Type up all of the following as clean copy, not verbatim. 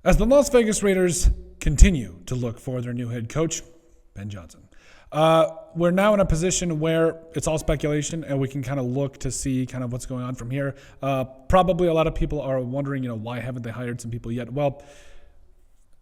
As the Las Vegas Raiders continue to look for their new head coach, Ben Johnson. We're now in a position where it's all speculation, and we can kind of look to see kind of what's going on from here. Probably a lot of people are wondering, why haven't they hired some people yet? Well,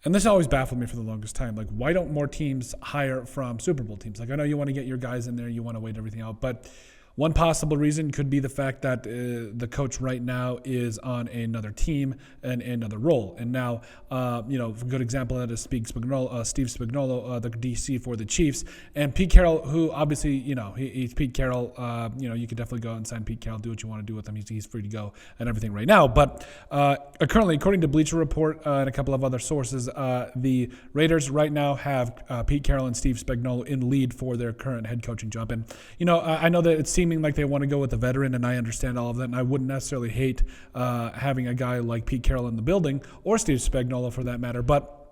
and this always baffled me for the longest time. Like, why don't more teams hire from Super Bowl teams? Like, I know you want to get your guys in there, you want to wait everything out, but one possible reason could be the fact that the coach right now is on another team and another role. And now, a good example of that is Steve Spagnuolo, the DC for the Chiefs, and Pete Carroll, who obviously, he's Pete Carroll. You could definitely go out and sign Pete Carroll, do what you want to do with him. He's free to go and everything right now. But currently, according to Bleacher Report and a couple of other sources, the Raiders right now have Pete Carroll and Steve Spagnuolo in lead for their current head coaching job. And, I know that it seems like they want to go with a veteran, and I understand all of that, and I wouldn't necessarily hate having a guy like Pete Carroll in the building, or Steve Spagnuolo for that matter, but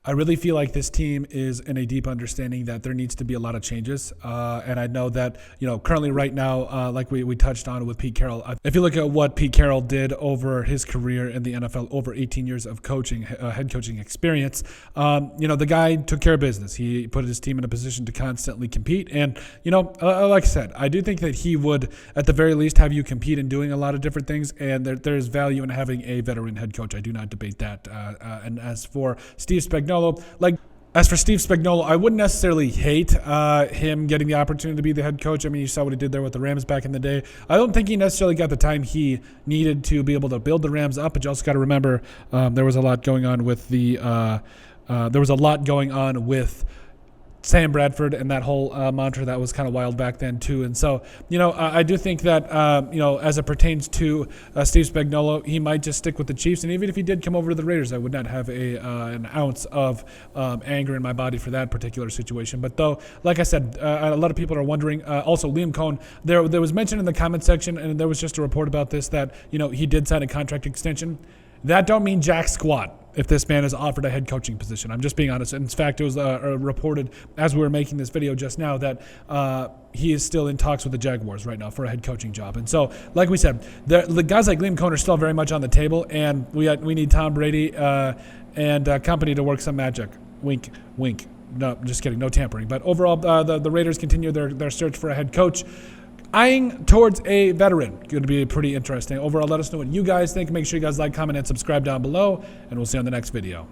I really feel like this team is in a deep understanding that there needs to be a lot of changes. And I know that, currently right now, like we touched on with Pete Carroll, if you look at what Pete Carroll did over his career in the NFL, over 18 years of coaching, head coaching experience, the guy took care of business. He put his team in a position to constantly compete. And, like I said, I do think that he would, at the very least, have you compete in doing a lot of different things. And there's value in having a veteran head coach. I do not debate that. And as for Steve Spagnuolo, I wouldn't necessarily hate him getting the opportunity to be the head coach. I mean, you saw what he did there with the Rams back in the day. I don't think he necessarily got the time he needed to be able to build the Rams up. But you also got to remember there was a lot going on with Sam Bradford and that whole mantra that was kind of wild back then too. And so, I do think that, as it pertains to Steve Spagnuolo, he might just stick with the Chiefs. And even if he did come over to the Raiders, I would not have an ounce of anger in my body for that particular situation. But though, like I said, a lot of people are wondering. Also, Liam Cohen, there was mentioned in the comment section, and there was just a report about this, that, he did sign a contract extension. That don't mean jack squat if this man is offered a head coaching position. I'm just being honest. In fact, it was reported as we were making this video just now that he is still in talks with the Jaguars right now for a head coaching job. And so, like we said, the guys like Liam Cohen are still very much on the table, and we need Tom Brady and company to work some magic. Wink, wink. No, just kidding. No tampering. But overall, the Raiders continue their search for a head coach, eyeing towards a veteran. Going to be pretty interesting. Overall, let us know what you guys think. Make sure you guys like, comment, and subscribe down below, and we'll see you on the next video.